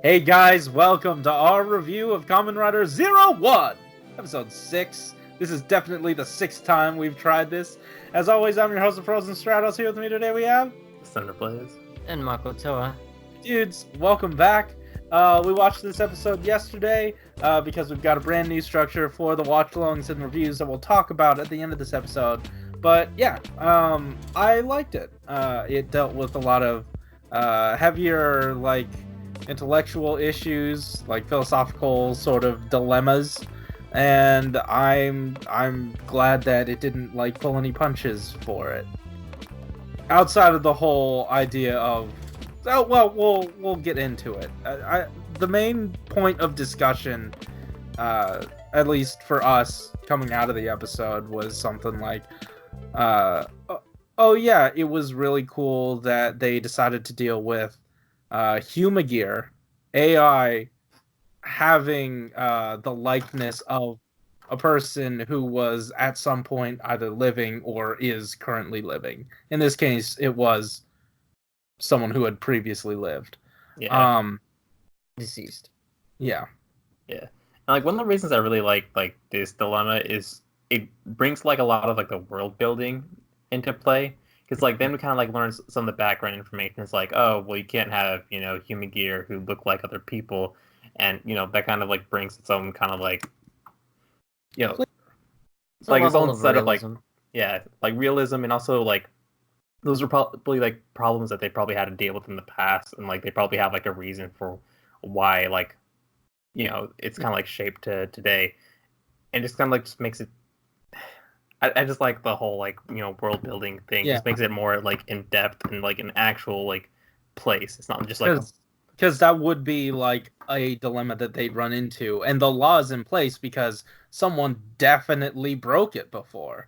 Hey guys, welcome to our review of Kamen Rider 01, episode 6. This is definitely the 6th time we've tried this. As always, I'm your host of Frozen Stratos. Here with me today we have Cinder Blaze and Makotoa. Dudes, welcome back. We watched this episode yesterday because we've got a brand new structure for the watch-alongs and reviews that we'll talk about at the end of this episode. But yeah, I liked it. It dealt with a lot of heavier, like, intellectual issues, like philosophical sort of dilemmas, and I'm glad that it didn't like pull any punches for it. Outside of the whole idea of, oh well, we'll get into it. The main point of discussion, at least for us coming out of the episode, was something like, oh yeah, it was really cool that they decided to deal with Humagear AI having the likeness of a person who was at some point either living or is currently living. In this case, it was someone who had previously lived. Yeah. Deceased. Yeah. Yeah. And, like, one of the reasons I really like this dilemma is it brings like a lot of like the world building into play. Because like then we kind of like learn some of the background information. It's like, oh well, you can't have human gear who look like other people, and that kind of like brings its own kind of like It's like its level own of set of like realism. like realism, and also like those are probably like problems that they probably had to deal with in the past, and like they probably have like a reason for why like it's kind of like shaped to today, and just kind of like just makes it. I just like the whole like world building thing. Yeah. Just makes it more like in depth and like an actual like place. It's not just like because that would be like a dilemma that they'd run into, and the law is in place because someone definitely broke it before.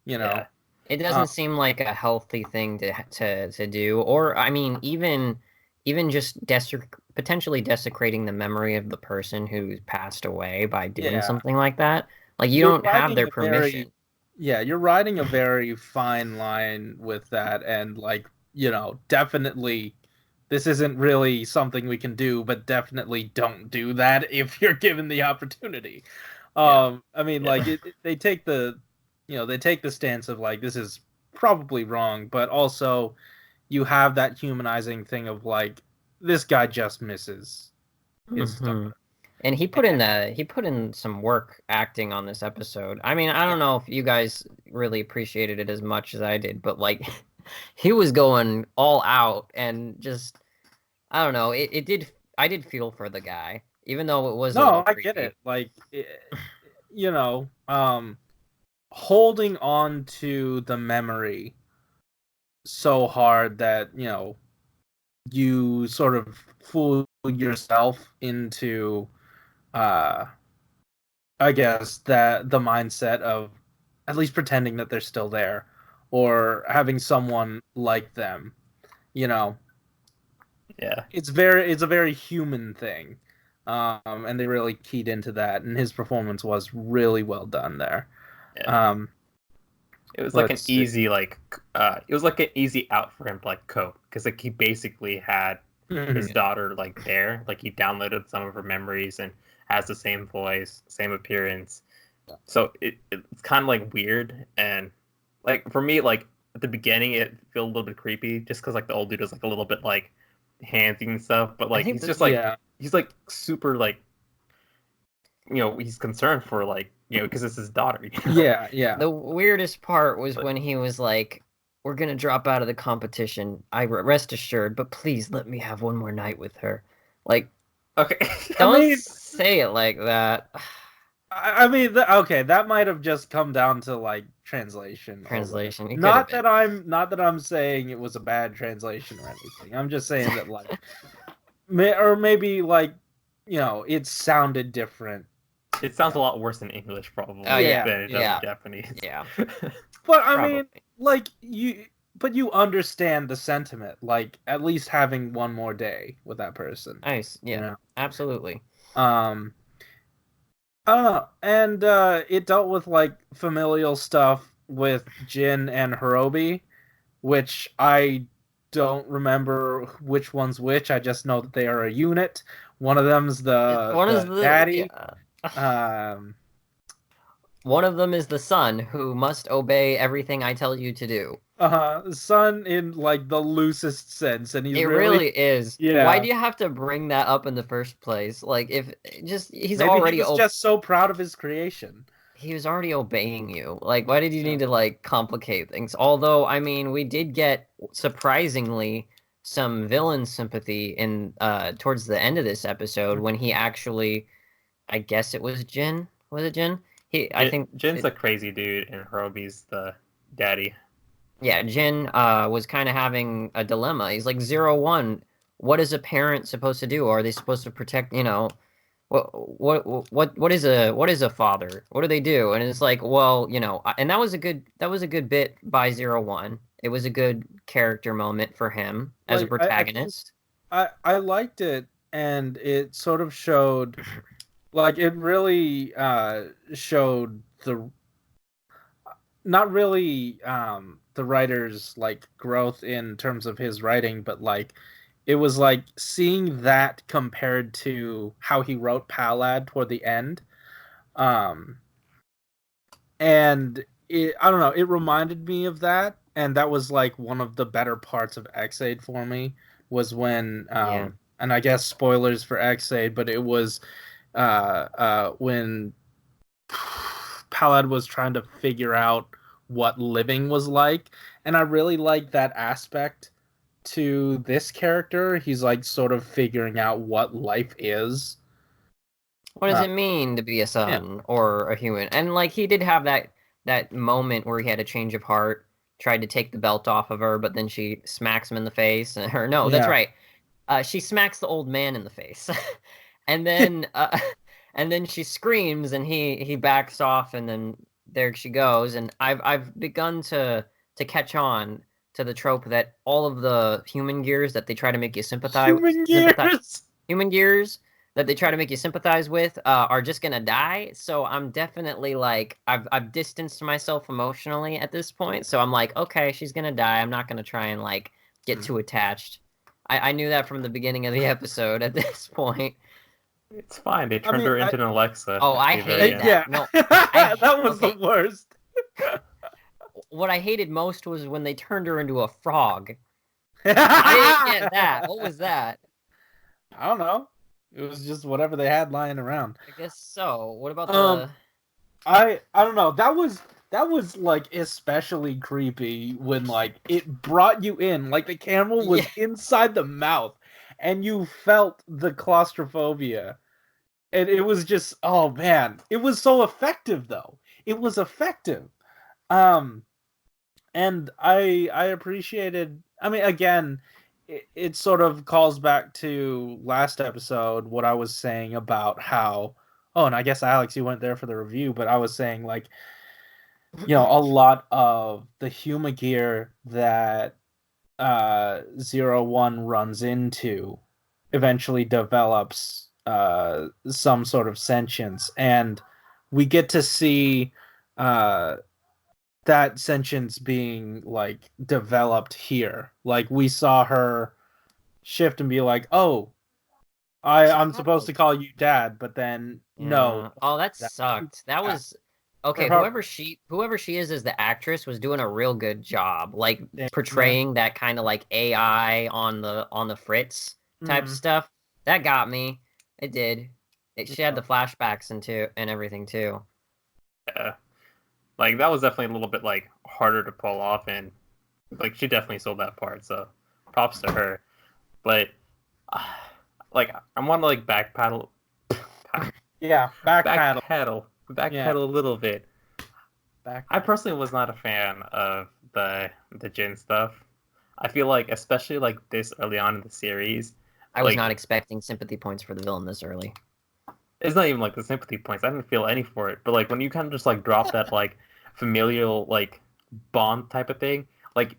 Yeah. It doesn't seem like a healthy thing to do, or I mean, even just potentially desecrating the memory of the person who's passed away by doing something like that. Like you don't have their permission. Yeah, you're riding a very fine line with that, and like, definitely this isn't really something we can do, but definitely don't do that if you're given the opportunity. I mean, like they take the stance of like this is probably wrong, but also you have that humanizing thing of like this guy just misses his stuff. And he put in some work acting on this episode. I mean, I don't know if you guys really appreciated it as much as I did, but like he was going all out, and just I don't know. I did feel for the guy, even though it was I get it. Like holding on to the memory so hard that you sort of fool yourself into I guess that the mindset of at least pretending that they're still there, or having someone like them, Yeah. It's a very human thing, and they really keyed into that, and his performance was really well done there. Yeah. It was like an easy it was like an easy out for him to like cope, because like he basically had his daughter like there, like he downloaded some of her memories and has the same voice, same appearance. So it's kind of like weird, and like for me, like at the beginning it felt a little bit creepy just because like the old dude is like a little bit like handsy and stuff, but like he's just like he's like super like he's concerned for like because it's his daughter. Yeah. The weirdest part was when he was like, "We're gonna drop out of the competition. Rest assured, but please let me have one more night with her." Like, okay, don't say it like that. I mean, okay, that might have just come down to like translation. Not that I'm saying it was a bad translation or anything. I'm just saying that like, or maybe like, it sounded different. It sounds a lot worse in English, probably, than it does in Japanese. Yeah. But I mean, like you understand the sentiment, like at least having one more day with that person. Nice. Yeah. Absolutely. I don't know, and it dealt with like familial stuff with Jin and Hirobi, which I don't remember which one's which. I just know that they are a unit. One of them's the daddy. Yeah. One of them is the son who must obey everything I tell you to do. Son in like the loosest sense, and it really is. Yeah. Why do you have to bring that up in the first place? Like, if he's Maybe already he was just so proud of his creation. He was already obeying you. Like, why did you need to like complicate things? Although, I mean, we did get surprisingly some villain sympathy in towards the end of this episode when he actually, I guess it was Jin. Was it Jin? I think Jin's a crazy dude, and Hirobi's the daddy. Yeah, Jin was kind of having a dilemma. He's like 0-1. What is a parent supposed to do? Are they supposed to protect? What is a father? What do they do? And it's like, well, and that was a good bit by 0-1. It was a good character moment for him as a protagonist. I liked it, and it sort of showed, like, it really showed not really the writer's like growth in terms of his writing, but like it was like seeing that compared to how he wrote Palad toward the end. And I don't know, it reminded me of that, and that was like one of the better parts of X-Aid for me was when and I guess spoilers for X-Aid, but it was when Palad was trying to figure out what living was like, and I really like that aspect to this character. He's like sort of figuring out what life is. What does it mean to be a son or a human? And like he did have that moment where he had a change of heart, tried to take the belt off of her, but then she smacks him in the face. That's right. She smacks the old man in the face, and then she screams, and he backs off, and then there she goes. And I've begun to catch on to the trope that all of the human gears that they try to make you sympathize human gears that they try to make you sympathize with are just gonna die. So I'm definitely like I've distanced myself emotionally at this point. So I'm like, okay, she's gonna die. I'm not gonna try and like get too attached. I knew that from the beginning of the episode at this point. It's fine. They turned her into an Alexa. Oh, I hate that. Yeah. No, that was the worst. What I hated most was when they turned her into a frog. I didn't get that. What was that? I don't know. It was just whatever they had lying around. I guess so. What about the? I don't know. That was like especially creepy when like it brought you in. Like the camera was inside the mouth, and you felt the claustrophobia. And it was just, oh man, it was so effective though. It was effective. And I appreciated, I mean, again, it sort of calls back to last episode, what I was saying about how, and I guess Alex, you went there for the review, but I was saying like, a lot of the Huma gear that 0-1 runs into eventually develops some sort of sentience, and we get to see that sentience being like developed here. Like we saw her shift and be like, "Oh, I'm supposed to call you Dad," but then no. Oh, that sucked. That was okay. Whoever she is as the actress was doing a real good job, like portraying that kind of like AI on the Fritz type stuff. That got me. It did. She had the flashbacks and everything too. Yeah. Like that was definitely a little bit like harder to pull off, and like she definitely sold that part. So props to her. But like I want to like backpedal. Backpedal a little bit. I personally was not a fan of the Jin stuff. I feel like, especially like this early on in the series, I was not expecting sympathy points for the villain this early. It's not even like the sympathy points. I didn't feel any for it. But like when you kind of just like drop that like familial like bond type of thing, like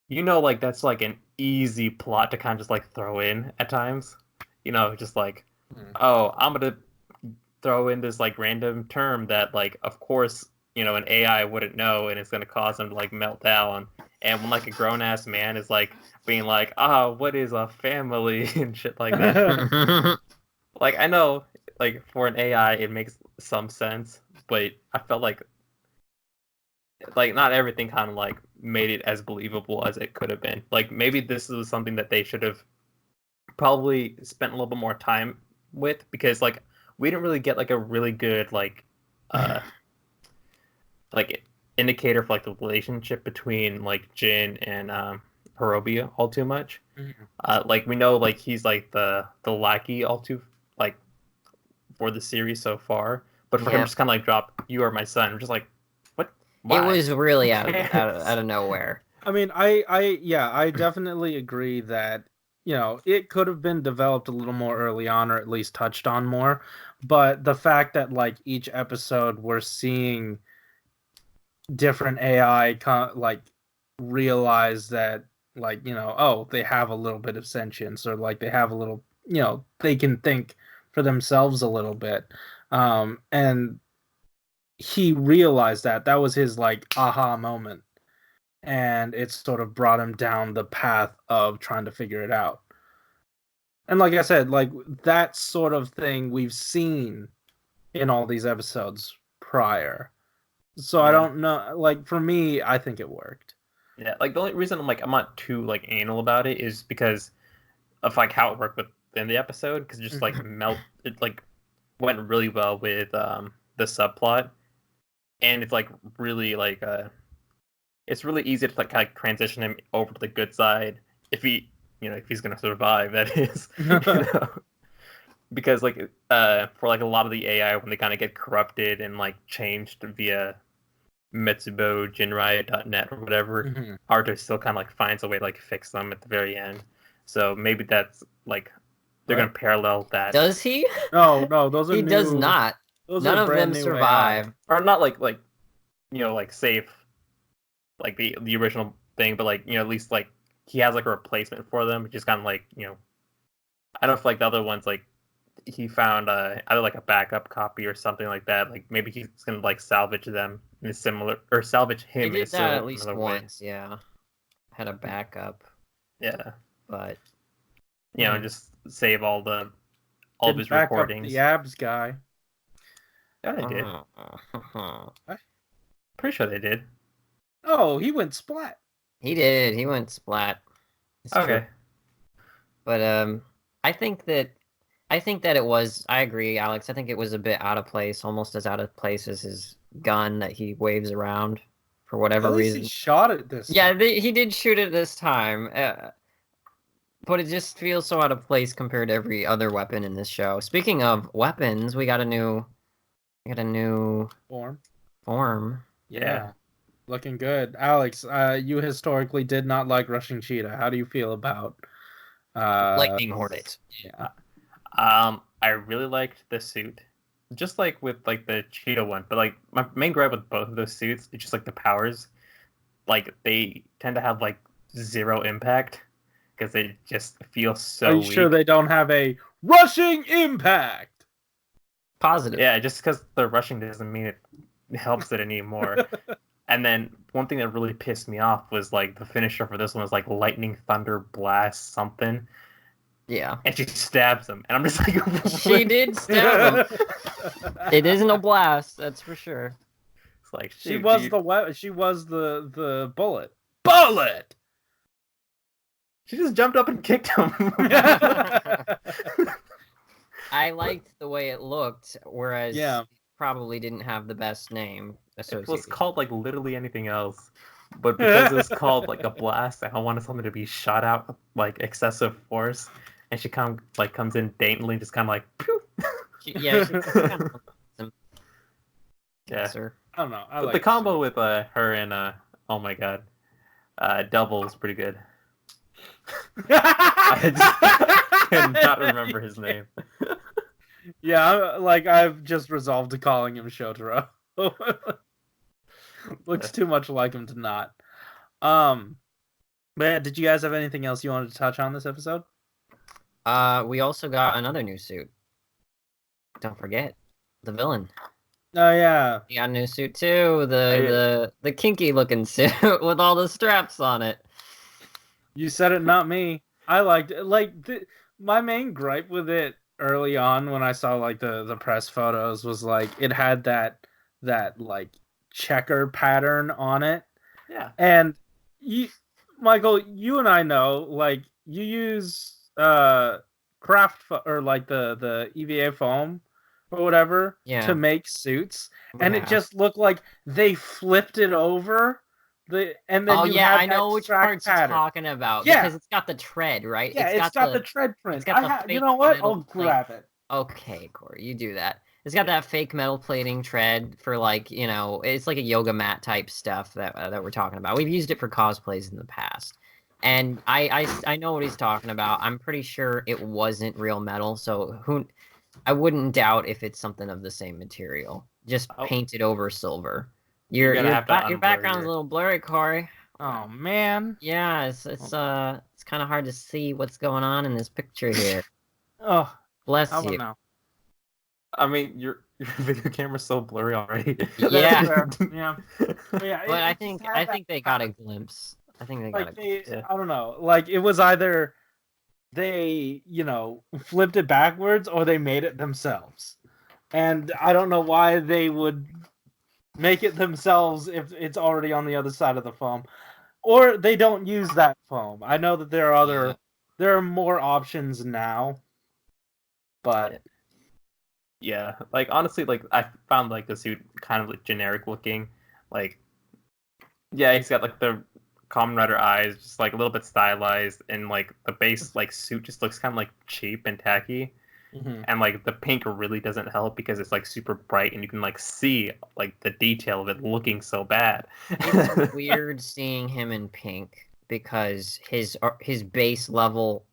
like that's like an easy plot to kind of just like throw in at times. Just like oh, I'm gonna throw in this like random term that like of course an AI wouldn't know, and it's gonna cause them to like melt down And when like a grown ass man is like being like, what is a family and shit like that. Like I know, like for an AI, it makes some sense, but I felt like not everything kind of like made it as believable as it could have been. Like maybe this was something that they should have probably spent a little bit more time with, because like we didn't really get like a really good like indicator for like the relationship between like Jin and Hirobia all too much. Like we know like he's like the lackey all too like for the series so far, but for him just kind of like drop, "You are my son." I'm just like, what? Why? It was really out of nowhere. I mean, I definitely agree that, you know, it could have been developed a little more early on, or at least touched on more. But the fact that like each episode we're seeing different AI like realize that, like, you know, oh, they have a little bit of sentience, or like they have a little, you know, they can think for themselves a little bit. And he realized that was his like aha moment, and it sort of brought him down the path of trying to figure it out. And like I said, like that sort of thing we've seen in all these episodes prior. So I don't know, like for me, I think it worked. Yeah, like the only reason I'm not too like anal about it is because of like how it worked within the episode, because it just like it like went really well with the subplot, and it's like really like it's really easy to like kind of transition him over to the good side if he's gonna survive, that is. Because like for like a lot of the AI, when they kind of get corrupted and like changed via Metsubo Jinrai.net or whatever, Arthur still kind of like finds a way to like fix them at the very end. So maybe that's like they're gonna parallel that. Does he? No, those are he new, does not. None of them survive. AI. Or not like like save like the original thing, but like at least like he has like a replacement for them, which is kind of like I don't know if like the other ones like he found either like a backup copy or something like that. Like maybe he's gonna like salvage them in a similar, or salvage him. He did in a that at least once, way. yeah. Had a backup. Yeah, but just save all of his back recordings. Up the abs guy. Yeah, they did. Pretty sure they did. Oh, he went splat. He did. He went splat. It's okay. True. But I think that it was. I agree, Alex. I think it was a bit out of place, almost as out of place as his gun that he waves around for whatever reason. He shot it this time. Yeah, he did shoot it this time. But it just feels so out of place compared to every other weapon in this show. Speaking of weapons, we got a new form. Yeah. Looking good. Alex, you historically did not like Rushing Cheetah. How do you feel about Lightning Hornet? Yeah. I really liked the suit. Just like with like the Cheetah one, but like my main gripe with both of those suits is just like the powers. Like they tend to have like zero impact because they just feel so Are you weak. Sure they don't have a rushing impact? Positive. Yeah, just because they're rushing doesn't mean it helps it anymore. And then one thing that really pissed me off was like the finisher for this one was like lightning, thunder, blast, something. Yeah. And she stabs him, and I'm just like, what? She did stab him. It isn't a blast, that's for sure. It's like she was the bullet. Bullet. She just jumped up and kicked him. I liked the way it looked, whereas probably didn't have the best name associated. It was called like literally anything else, but because it was called like a blast, I wanted something to be shot out with, like excessive force, and she comes in daintily, just kind of like, pew. Yeah. Yeah. Sir. I don't know. The combo with her and oh my god, Devil is pretty good. I cannot remember his name. Yeah, like I've just resolved to calling him Shotaro. Looks too much like him to not. But yeah, did you guys have anything else you wanted to touch on this episode? We also got another new suit. Don't forget, the villain. Oh yeah. He got a new suit too. The kinky looking suit with all the straps on it. You said it, not me. I liked it. My main gripe with it early on when I saw like the press photos was like it had that like checker pattern on it. Yeah. And you, Michael, you and I know like you use or like the EVA foam or whatever to make suits, and it just looked like they flipped it over. And then I know which part you're talking about. Yeah, because it's got the tread, right? Yeah, it's got the tread print. It's got the you know what? I'll metal grab it. Okay, Corey, you do that. It's got that fake metal plating tread for like, it's like a yoga mat type stuff that we're talking about. We've used it for cosplays in the past. And I know what he's talking about. I'm pretty sure it wasn't real metal, so I wouldn't doubt if it's something of the same material. Just painted over silver. Your background's a little blurry, Corey. Oh man. Yeah, it's kind of hard to see what's going on in this picture here. Oh, bless you. Know. I mean, your video camera's so blurry already. Yeah. Yeah. But I think they got a glimpse. I think they got a glimpse. I don't know. Like it was either they, flipped it backwards or they made it themselves. And I don't know why they would make it themselves if it's already on the other side of the foam. Or they don't use that foam. I know that there are more options now. But yeah, like honestly, like I found like the suit kind of like generic looking. Like yeah, he's got like the Kamen Rider eyes, just like a little bit stylized, and like the base like suit just looks kind of like cheap and tacky. Mm-hmm. And like the pink really doesn't help because it's like super bright and you can like see like the detail of it looking so bad. It's weird seeing him in pink because his base level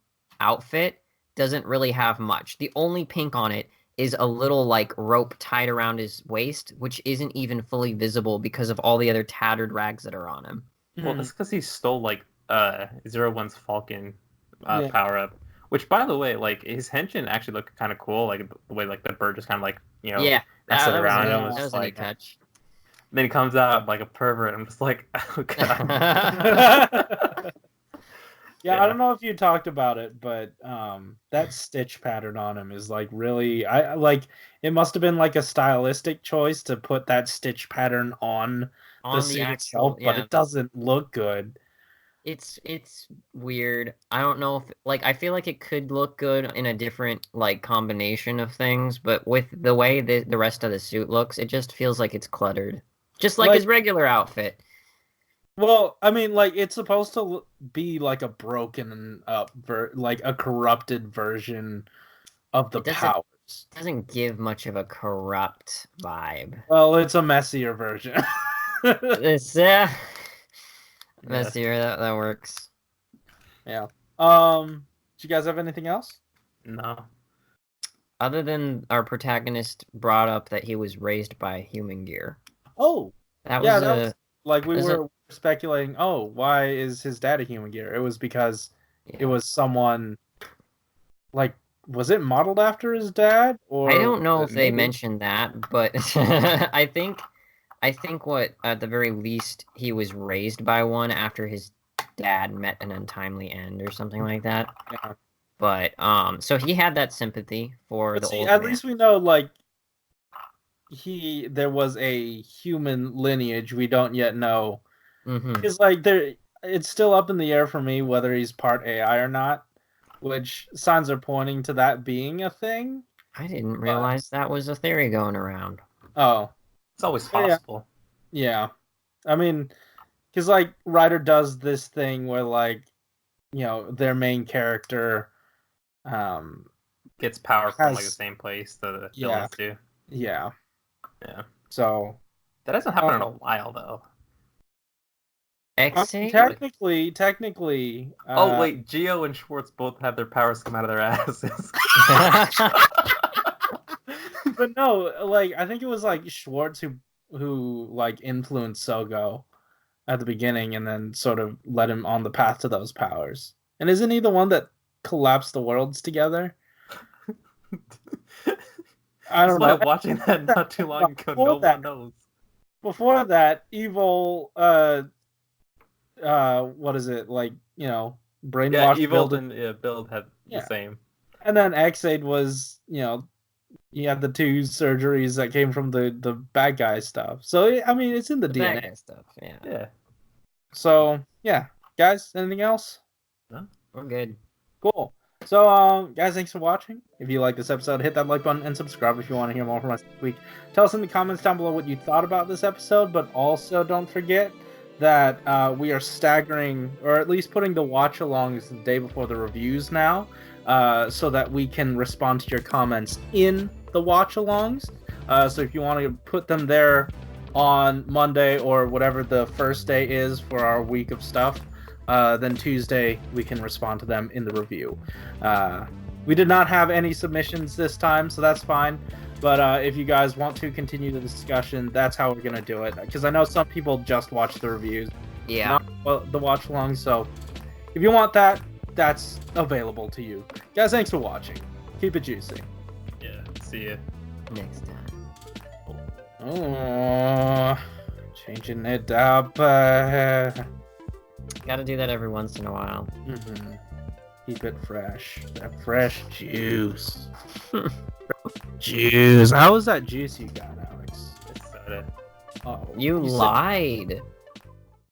outfit doesn't really have much. The only pink on it is a little like rope tied around his waist, which isn't even fully visible because of all the other tattered rags that are on him. Well, that's because he stole like 01's Falcon power up. Which, by the way, like his henshin actually looked kind of cool, like the way like the bird just kind of like messing around him. That was like a touch. Then he comes out like a pervert. I'm just like, oh god. Yeah, I don't know if you talked about it, but that stitch pattern on him is like really. I like it must have been like a stylistic choice to put that stitch pattern on the suit itself, but it doesn't look good. It's weird. I don't know if I feel like it could look good in a different like combination of things, but with the way the rest of the suit looks, it just feels like it's cluttered. Just like his regular outfit. Well, I mean, like it's supposed to be like a broken up, like a corrupted version of the powers. It doesn't give much of a corrupt vibe. Well, it's a messier version. It's messier, that works. Yeah. Do you guys have anything else? No. Other than our protagonist brought up that he was raised by human gear. Oh. That was like we were speculating, why is his dad a human gear? It was because it was someone like was it modeled after his dad? Or I don't know if they mentioned that, but I think what at the very least he was raised by one after his dad met an untimely end or something like that. Yeah. But so he had that sympathy for old man. At least we know like there was a human lineage. We don't yet know. Because like it's still up in the air for me whether he's part AI or not, which signs are pointing to that being a thing. I didn't realize that was a theory going around. Oh. It's always possible. Yeah. I mean, because, like, Ryder does this thing where, like, their main character... gets power from, like, the same place the villains do. Yeah. Yeah. So... That hasn't happened in a while, though. Technically... oh, wait. Geo and Schwartz both have their powers come out of their asses. But no, like I think it was like Schwartz who like influenced Sogo at the beginning and then sort of led him on the path to those powers. And isn't he the one that collapsed the worlds together? I don't know. Watching that not too long ago, no one knows. Before that, Evil, what is it, like, you know, brainwashed. Yeah, Evil and Build had the same. And then X-Aid was, you know, he had the 2 surgeries that came from the bad guy stuff. So, I mean, it's in the DNA. Bad guy stuff, Yeah. So, yeah. Guys, anything else? No, we're good. Cool. So, guys, thanks for watching. If you like this episode, hit that like button and subscribe if you want to hear more from us this week. Tell us in the comments down below what you thought about this episode, but also don't forget that we are staggering, or at least putting the watch-alongs the day before the reviews now, so that we can respond to your comments in the watch-alongs. So if you want to put them there on Monday or whatever the first day is for our week of stuff, then Tuesday we can respond to them in the review. We did not have any submissions this time, so that's fine. But if you guys want to continue the discussion, that's how we're going to do it. Because I know some people just watch the reviews, yeah, not the watch-along. So if you want that, that's available to you. Guys, thanks for watching. Keep it juicy. Yeah, see ya. Next time. Oh, changing it up. Gotta do that every once in a while. Mm-hmm. Keep it fresh. That fresh juice. Juice. How was that juice you got, Alex? It's soda. Oh, You lied.